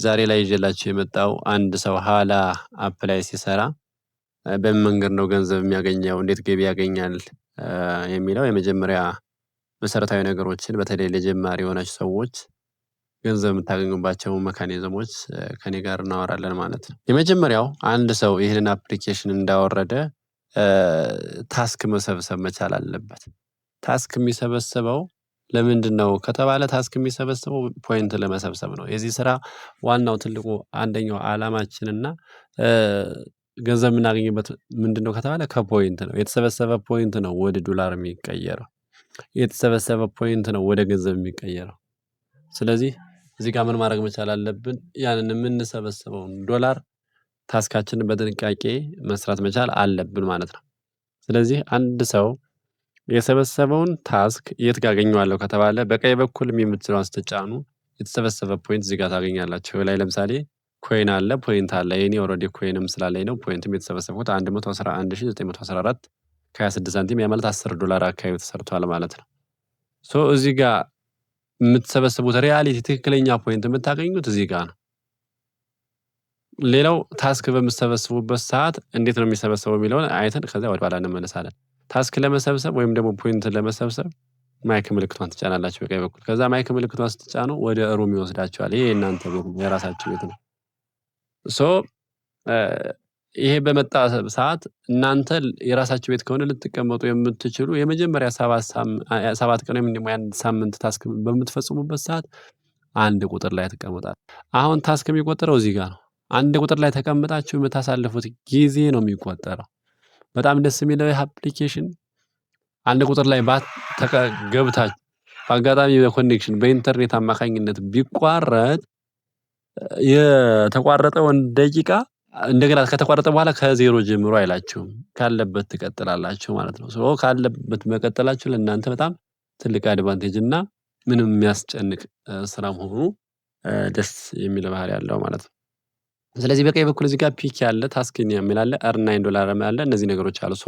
ዛሬ ላይ ይዤላችሁ የመጣው አንድ ሰው ሀላ አፕ ላይ ሲሰራ በምን መንገድ ነው ገንዘብ የሚያገኘው፣ እንዴት ገቢ ያገኛል የሚለው የመጀመሪያ መሰረታዊ ነገሮችን በተለይ ለጀማሪ የሆናችሁ ሰዎች ገንዘብ የምታገኙባቸው መካኒዝሞች ከኔ ጋር እናወራለን ማለት ነው። የመጀመሪያው አንድ ሰው ይህንን አፕሊኬሽን እንዳወረደ ታስክ መሰብሰብ መቻል አለበት። ታስክ የሚሰበስበው ለምንድን ነው ከተባለ ታስክ የሚሰበስበው ፖይንት ለመሰብሰብ ነው። የዚህ ስራ ዋናው ትልቁ አንደኛው ዓላማችንና ገንዘብ የምናገኝበት ምንድነው ከተባለ ከፖይንት ነው። የተሰበሰበ ፖይንት ነው ወደ ዶላር የሚቀየረው። የተሰበሰበ ፖይንት ነው ወደ ገንዘብ የሚቀየረው። ስለዚህ እዚህ ጋር ምን ማድረግ መቻል አለብን? ያንን የምንሰበስበውን ዶላር ታስካችንን በጥንቃቄ መስራት መቻል አለብን ማለት ነው። ስለዚህ አንድ ሰው የሰበሰበውን ታስክ የት ጋር አገኘዋለሁ ከተባለ በቀኝ በኩል የምትለዋን ስትጫኑ የተሰበሰበ ፖይንት እዚህ ጋር ታገኛላችሁ። ላይ ለምሳሌ ኮይን አለ፣ ፖይንት አለ። የኔ ኦልሬዲ ኮይንም ስላለኝ ነው ፖይንትም የተሰበሰብኩት 111914 ከ26 ሳንቲም ያ ማለት $10 አካባቢ ተሰርቷል ማለት ነው። ሶ እዚህ ጋር የምትሰበስቡት ሪያሊቲ ትክክለኛ ፖይንት የምታገኙት እዚህ ጋር ነው። ሌላው ታስክ በምትሰበስቡበት ሰዓት እንዴት ነው የሚሰበሰበው የሚለውን አይተን ከዛ ወደ ኋላ እንመለሳለን። ታስክ ለመሰብሰብ ወይም ደግሞ ፖይንት ለመሰብሰብ ማይክ ምልክቷን ትጫናላችሁ በቀኝ በኩል። ከዛ ማይክ ምልክቷን ስትጫኑ ወደ ሩም ይወስዳችኋል። ይሄ የእናንተ ቤት ነው፣ የራሳችሁ ቤት ነው። ሶ ይሄ በመጣ ሰዓት እናንተ የራሳችሁ ቤት ከሆነ ልትቀመጡ የምትችሉ የመጀመሪያ 7 ቀን ወይም ደግሞ አንድ ሳምንት ታስክ በምትፈጽሙበት ሰዓት አንድ ቁጥር ላይ ተቀምጣል። አሁን ታስክ የሚቆጠረው እዚህ ጋር ነው። አንድ ቁጥር ላይ ተቀምጣችሁ የምታሳልፉት ጊዜ ነው የሚቆጠረው። በጣም ደስ የሚለው ይህ አፕሊኬሽን አንድ ቁጥር ላይ ገብታችሁ በአጋጣሚ በኮኔክሽን በኢንተርኔት አማካኝነት ቢቋረጥ የተቋረጠውን ደቂቃ እንደገና ከተቋረጠ በኋላ ከዜሮ ጀምሮ አይላችሁም። ካለበት ትቀጥላላችሁ ማለት ነው። ሶ ካለበት መቀጠላችሁ ለእናንተ በጣም ትልቅ አድቫንቴጅ እና ምንም የሚያስጨንቅ ስራ መሆኑ ደስ የሚል ባህሪ ያለው ማለት ነው። ስለዚህ በቀኝ በኩል እዚህ ጋር ፒክ ያለ ታስክን የሚል አለ፣ earn $9 አለ። እነዚህ ነገሮች አሉ። ሶ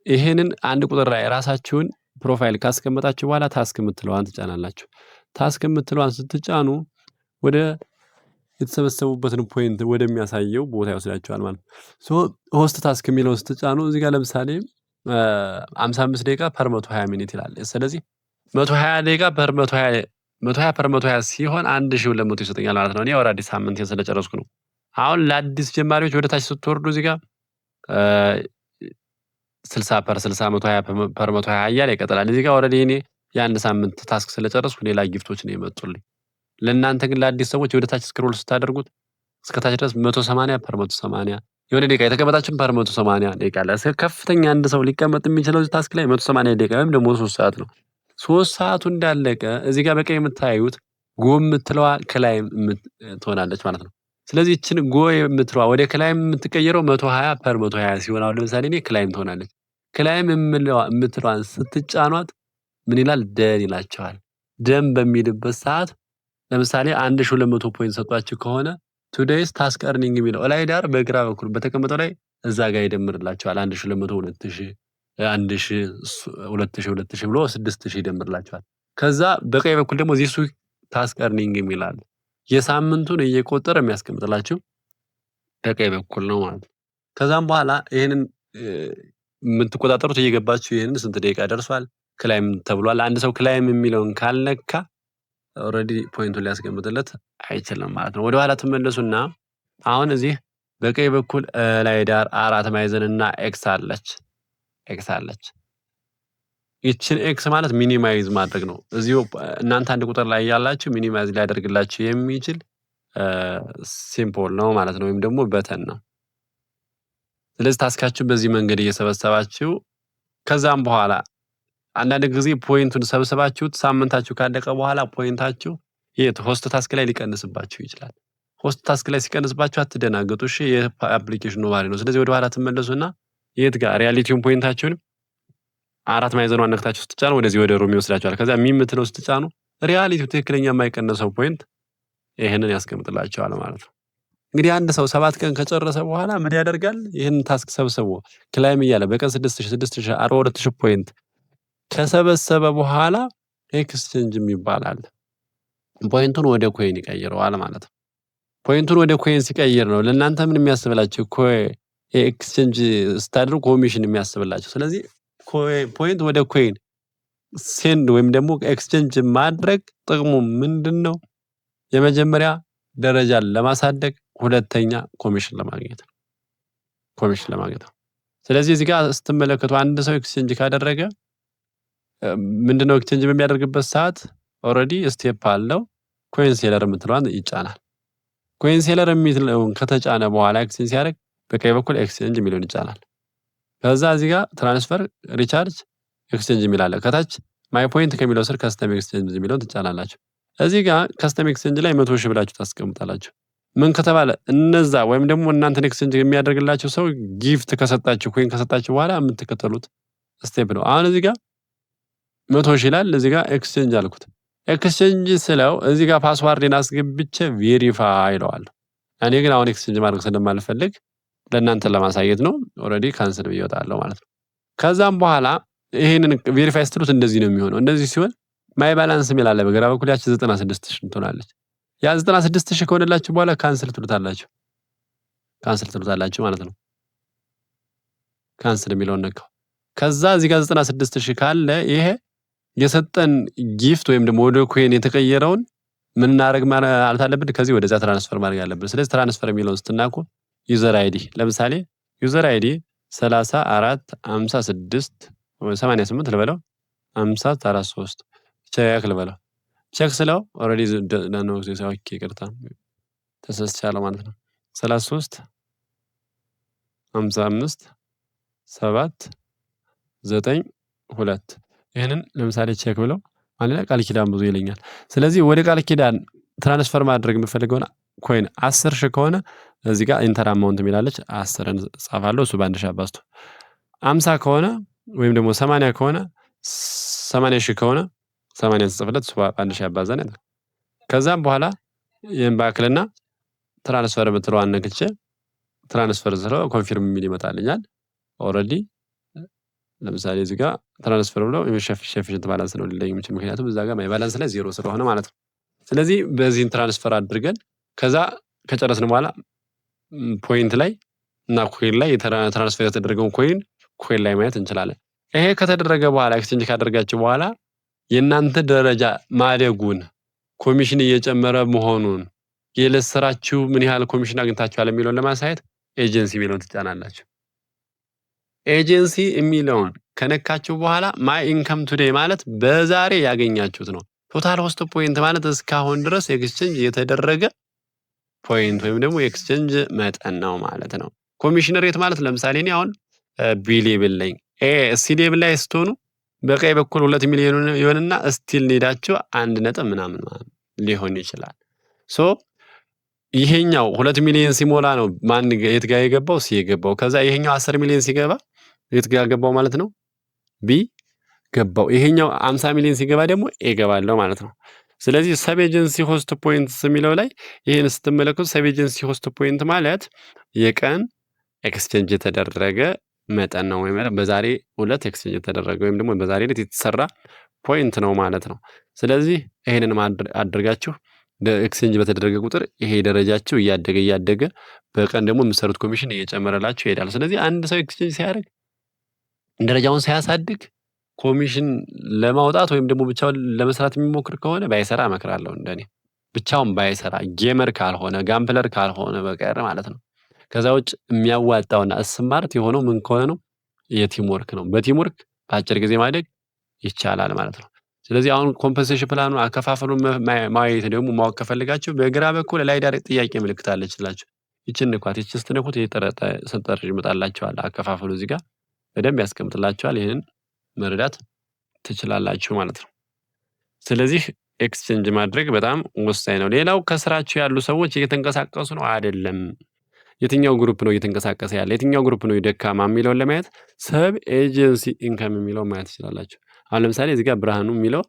ይሄንን አንድ ቁጥር ላይ ራሳችሁን ፕሮፋይል ካስቀመጣችሁ በኋላ ታስክ የምትለዋን ትጫናላችሁ። ታስክ የምትለዋን ስትጫኑ ወደ የተሰበሰቡበትን ፖይንት ወደሚያሳየው ቦታ ይወስዳችኋል ማለት ነው። ሶ ሆስት ታስክ የሚለውን ስትጫኑ እዚህ ጋር ለምሳሌ 55 ደቂቃ ፐር 120 ሚኒት ይላል። ስለዚህ 120 ደቂቃ ፐር 120 ፐር 120 ሲሆን 1200 ይሰጠኛል ማለት ነው። እኔ ኦልሬዲ ሳምንት ስለጨረስኩ ነው። አሁን ለአዲስ ጀማሪዎች ወደ ታች ስትወርዱ እዚህ ጋር 60 ፐር 60 120 ፐር 120 እያለ ይቀጥላል። እዚህ ጋር ኦልሬዲ እኔ የአንድ ሳምንት ታስክ ስለጨረስኩ ሌላ ጊፍቶች ነው የመጡልኝ። ለእናንተ ግን ለአዲስ ሰዎች ወደ ታች ስክሮል ስታደርጉት እስከ ታች ድረስ 180 ፐር 180 የሆነ ደቂቃ የተቀመጣችሁን ፐር 180 ደቂቃ አለ። ከፍተኛ አንድ ሰው ሊቀመጥ የሚችለው ታስክ ላይ 180 ደቂቃ ወይም ደግሞ 3 ሰዓት ነው። 3 ሰዓቱ እንዳለቀ እዚህ ጋር በቀኝ የምታዩት ጎ የምትለዋ ከላይ ትሆናለች ማለት ነው። ስለዚህ እችን ጎ የምትለዋ ወደ ክላይም የምትቀየረው 120 ፐር 120 ሲሆን አሁን ለምሳሌ እኔ ክላይም ትሆናለች። ክላይም የምትለዋን ስትጫኗት ምን ይላል? ደን ይላቸዋል። ደን በሚልበት ሰዓት ለምሳሌ 1200 ፖይንት ሰጧችሁ ከሆነ ቱዴይስ ታስክ earning የሚለው ላይ ዳር በግራ በኩል በተቀመጠው ላይ እዛ ጋር ይደምርላችኋል። 1200 2000 2000 ብሎ 6000 ይደምርላችኋል። ከዛ በቀኝ በኩል ደግሞ ዚሱ ታስክ earning የሚላል የሳምንቱን እየቆጠረ የሚያስቀምጥላችሁ በቀኝ በኩል ነው ማለት ነው። ከዛም በኋላ ይሄንን የምትቆጣጠሩት እየገባችሁ ይሄንን ስንት ደቂቃ ደርሷል ክላይም ተብሏል። አንድ ሰው ክላይም የሚለውን ካልነካ ኦልሬዲ ፖይንቱን ሊያስቀምጥለት አይችልም ማለት ነው። ወደ ኋላ ትመለሱና አሁን እዚህ በቀኝ በኩል ላይ ዳር 4 ማዕዘንና ኤክስ አለች። ይችን ኤክስ ማለት ሚኒማይዝ ማድረግ ነው። እዚሁ እናንተ አንድ ቁጥር ላይ ያላችሁ ሚኒማይዝ ሊያደርግላችሁ የሚችል ሲምቦል ነው ማለት ነው፣ ወይም ደግሞ በተን ነው። ስለዚህ ታስካችሁን በዚህ መንገድ እየሰበሰባችሁ ከዛም በኋላ አንዳንድ ጊዜ ፖይንቱን ሰብስባችሁት ሳምንታችሁ ካለቀ በኋላ ፖይንታችሁ ሆስት ታስክ ላይ ሊቀንስባችሁ ይችላል። ሆስት ታስክ ላይ ሲቀንስባችሁ አትደናገጡ። እሺ የአፕሊኬሽኑ ባህሪ ነው። ስለዚህ ወደ ኋላ ትመለሱና የት ጋር ሪያሊቲውን ፖይንታችሁን 4 ማዕዘኗን ነክታችሁ ስትጫኑ ወደዚህ ወደ ሩም ይወስዳችኋል። ከዛ የምትለው ስትጫኑ ሪያሊቲው ትክክለኛ የማይቀነሰው ፖይንት ይሄንን ያስቀምጥላችኋል ማለት ነው። እንግዲህ አንድ ሰው 7 ቀን ከጨረሰ በኋላ ምን ያደርጋል? ይሄንን ታስክ ሰብስቦ ክላይም እያለ በቀን 6000 42000 ፖይንት ከሰበሰበ በኋላ ኤክስቼንጅ የሚባል አለ። ፖይንቱን ወደ ኮይን ይቀይረዋል ማለት ነው። ፖይንቱን ወደ ኮይን ሲቀይር ነው ለእናንተ ምን የሚያስብላችሁ ኤክስቼንጅ ስታደርጉ ኮሚሽን የሚያስብላችሁ። ስለዚህ ፖይንት ወደ ኮይን ሴንድ ወይም ደግሞ ኤክስቼንጅ ማድረግ ጥቅሙ ምንድነው? የመጀመሪያ ደረጃን ለማሳደግ፣ ሁለተኛ ኮሚሽን ለማግኘት ነው። ስለዚህ እዚህ ጋር ስትመለከቱ አንድ ሰው ኤክስቼንጅ ካደረገ ምንድነው ኤክስቼንጅ በሚያደርግበት ሰዓት ኦልሬዲ ስቴፕ አለው። ኮይን ሴለር የምትለዋን ይጫናል። ኮይን ሴለር የሚለውን ከተጫነ በኋላ ኤክስቼንጅ ሲያደርግ በቀኝ በኩል ኤክስቼንጅ የሚለውን ይጫናል። ከዛ እዚህ ጋር ትራንስፈር፣ ሪቻርጅ፣ ኤክስቼንጅ የሚል አለ። ከታች ማይ ፖይንት ከሚለው ስር ከስተም ኤክስቼንጅ የሚለውን ትጫናላችሁ። እዚህ ጋር ከስተም ኤክስቼንጅ ላይ 100 ሺህ ብላችሁ ታስቀምጣላችሁ። ምን ከተባለ እነዛ ወይም ደግሞ እናንተን ኤክስቼንጅ የሚያደርግላችሁ ሰው ጊፍት ከሰጣችሁ ኮይን ከሰጣችሁ በኋላ የምትከተሉት ስቴፕ ነው። አሁን እዚህ ጋር 100 ሺህ ይላል። እዚህ ጋር ኤክስቼንጅ አልኩት። ኤክስቼንጅ ስለው እዚህ ጋር ፓስዋርድን አስገብቼ ቬሪፋይ ይለዋለሁ። እኔ ግን አሁን ኤክስቼንጅ ማድረግ ስለማልፈልግ ለእናንተ ለማሳየት ነው። ኦልሬዲ ካንስል ብዬ እወጣለሁ ማለት ነው። ከዛም በኋላ ይሄንን ቬሪፋይ ስትሉት እንደዚህ ነው የሚሆነው። እንደዚህ ሲሆን ማይ ባላንስ የሚል አለ በግራ በኩል፣ ያቺ 96 ሺህ ትሆናለች። ያ 96 ሺህ ከሆነላችሁ በኋላ ካንስል ትሉታላችሁ ማለት ነው። ካንስል የሚለውን ነካው። ከዛ እዚህ ጋር 96 ሺህ ካለ ይሄ የሰጠን ጊፍት ወይም ደግሞ ወደ ኮይን የተቀየረውን ምን እናደርግ ማለት አለብን? ከዚህ ወደዛ ትራንስፈር ማድረግ አለብን። ስለዚህ ትራንስፈር የሚለውን ስትናኩ ዩዘር አይዲ፣ ለምሳሌ ዩዘር አይዲ 3456 88 ልበለው 5043 ቼክ ልበለው። ቼክ ስለው ኦልሬዲ ነው ኦኬ፣ ይቅርታ ተሳስቻለሁ ማለት ነው። 33 55 7 9 2 ይሄንን ለምሳሌ ቼክ ብለው ማለት ቃል ኪዳን ብዙ ይለኛል። ስለዚህ ወደ ቃል ኪዳን ትራንስፈር ማድረግ የምፈልገው ኮይን 10 ሺህ ከሆነ እዚህ ጋር ኢንተር አማውንት የሚላለች 10ን ጻፋለሁ። እሱ በአንድ ሺህ አባዝቶ 50 ከሆነ ወይም ደግሞ 80 ከሆነ 80 ሺህ ከሆነ 80ን ጽፍለት እሱ በአንድ ሺህ አባዛን ያለ። ከዛም በኋላ ይሄን ባክልና ትራንስፈር የምትለዋን ነክቼ ትራንስፈር ስለው ኮንፊርም የሚል ይመጣልኛል። ኦልሬዲ ለምሳሌ እዚህ ጋር ትራንስፈር ብለው ኢንሸፊሽንት ባላንስ ነው ሊለኝ የሚችል፣ ምክንያቱም እዛ ጋር ማይ ባላንስ ላይ 0 ስለሆነ ማለት ነው። ስለዚህ በዚህን ትራንስፈር አድርገን ከዛ ከጨረስን በኋላ ፖይንት ላይ እና ኮይን ላይ ትራንስፈር የተደረገውን ኮይን ላይ ማየት እንችላለን። ይሄ ከተደረገ በኋላ ኤክስቼንጅ ካደረጋችሁ በኋላ የእናንተ ደረጃ ማደጉን፣ ኮሚሽን እየጨመረ መሆኑን፣ የዕለት ስራችሁ ምን ያህል ኮሚሽን አግኝታችኋል የሚለውን ለማሳየት ኤጀንሲ የሚለውን ትጫናላችሁ። ኤጀንሲ የሚለውን ከነካችሁ በኋላ ማይ ኢንከም ቱዴይ ማለት በዛሬ ያገኛችሁት ነው። ቶታል ሆስት ፖይንት ማለት እስካሁን ድረስ ኤክስቼንጅ የተደረገ ፖይንት ወይም ደግሞ ኤክስቼንጅ መጠን ነው ማለት ነው። ኮሚሽን ሬት ማለት ለምሳሌ እኔ አሁን ቢ ሌብል ላይ ሲ ሌብል ላይ ስትሆኑ በቀኝ በኩል 2 ሚሊዮን ይሆንና ስቲል ኔዳችሁ 1 ነጥብ ምናምን ሊሆን ይችላል። ሶ ይሄኛው 2 ሚሊዮን ሲሞላ ነው ማን የት ጋር የገባው? ሲ የገባው። ከዛ ይሄኛው 10 ሚሊዮን ሲገባ የት ጋር ገባው ማለት ነው? ቢ ገባው። ይሄኛው 50 ሚሊዮን ሲገባ ደግሞ ኤ ገባለው ማለት ነው። ስለዚህ ሰብ ኤጀንሲ ሆስት ፖይንትስ የሚለው ላይ ይሄን ስትመለከቱ ሰብ ኤጀንሲ ሆስት ፖይንት ማለት የቀን ኤክስቼንጅ የተደረገ መጠን ነው፣ ወይም በዛሬ ሁለት ኤክስቼንጅ የተደረገ ወይም ደግሞ በዛሬ ዕለት የተሰራ ፖይንት ነው ማለት ነው። ስለዚህ ይሄንን አድርጋችሁ ኤክስቼንጅ በተደረገ ቁጥር ይሄ ደረጃችሁ እያደገ በቀን ደግሞ የምትሰሩት ኮሚሽን እየጨመረላችሁ ይሄዳል። ስለዚህ አንድ ሰው ኤክስቼንጅ ሲያደርግ ደረጃውን ሳያሳድግ ኮሚሽን ለማውጣት ወይም ደግሞ ብቻውን ለመስራት የሚሞክር ከሆነ ባይሰራ እመክራለሁ። እንደኔ ብቻውን ባይሰራ ጌመር ካልሆነ ጋምፕለር ካልሆነ በቀር ማለት ነው። ከዛ ውጭ የሚያዋጣውና ስማርት የሆነው ምን ከሆነ ነው? የቲም ወርክ ነው። በቲም ወርክ በአጭር ጊዜ ማደግ ይቻላል ማለት ነው። ስለዚህ አሁን ኮምፐንሴሽን ፕላኑ አከፋፈሉን ማየት ደግሞ ማወቅ ከፈልጋችሁ በግራ በኩል ላይ ዳይሬክት ጥያቄ ምልክት አለችላችሁ። ይችን ንኳት። ይችን ስትነኩት ሰንጠረዥ ይመጣላችኋል። አከፋፈሉ እዚህ ጋር በደንብ ያስቀምጥላችኋል። ይህንን መረዳት ትችላላችሁ ማለት ነው። ስለዚህ ኤክስቼንጅ ማድረግ በጣም ወሳኝ ነው። ሌላው ከስራችሁ ያሉ ሰዎች እየተንቀሳቀሱ ነው አይደለም፣ የትኛው ግሩፕ ነው እየተንቀሳቀሰ ያለ፣ የትኛው ግሩፕ ነው ደካማ የሚለውን ለማየት ሰብ ኤጀንሲ ኢንካም የሚለውን ማየት ትችላላችሁ። አሁን ለምሳሌ እዚህ ጋር ብርሃኑ የሚለው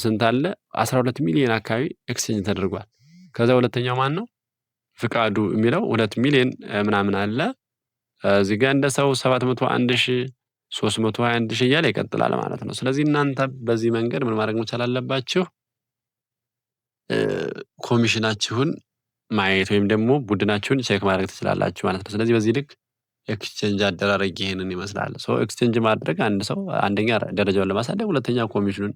ስንት አለ? 12 ሚሊዮን አካባቢ ኤክስቼንጅ ተደርጓል። ከዛ ሁለተኛው ማን ነው? ፍቃዱ የሚለው 2 ሚሊዮን ምናምን አለ። እዚህ ጋር እንደ ሰው 701,321 እያለ ይቀጥላል ማለት ነው። ስለዚህ እናንተ በዚህ መንገድ ምን ማድረግ መቻል አለባችሁ? ኮሚሽናችሁን ማየት ወይም ደግሞ ቡድናችሁን ቼክ ማድረግ ትችላላችሁ ማለት ነው። ስለዚህ በዚህ ልክ ኤክስቼንጅ አደራረግ ይሄንን ይመስላል። ኤክስቼንጅ ማድረግ አንድ ሰው አንደኛ ደረጃውን ለማሳደግ፣ ሁለተኛ ኮሚሽኑን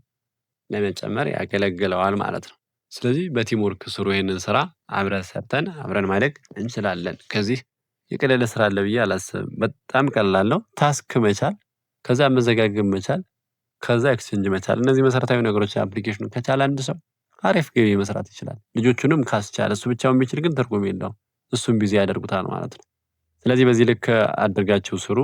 ለመጨመር ያገለግለዋል ማለት ነው። ስለዚህ በቲም ወርክ ስሩ። ይሄንን ስራ አብረን ሰርተን አብረን ማደግ እንችላለን። ከዚህ የቀለለ ስራ አለ ብዬ አላስብም። በጣም ቀላል ነው። ታስክ መቻል፣ ከዛ መዘጋገብ መቻል፣ ከዛ ኤክስቼንጅ መቻል። እነዚህ መሰረታዊ ነገሮች አፕሊኬሽኑ ከቻለ አንድ ሰው አሪፍ ገቢ መስራት ይችላል። ልጆቹንም ካስቻለ፣ እሱ ብቻውን ቢችል ግን ትርጉም የለውም። እሱም ቢዚ ያደርጉታል ማለት ነው። ስለዚህ በዚህ ልክ አድርጋችሁ ስሩ።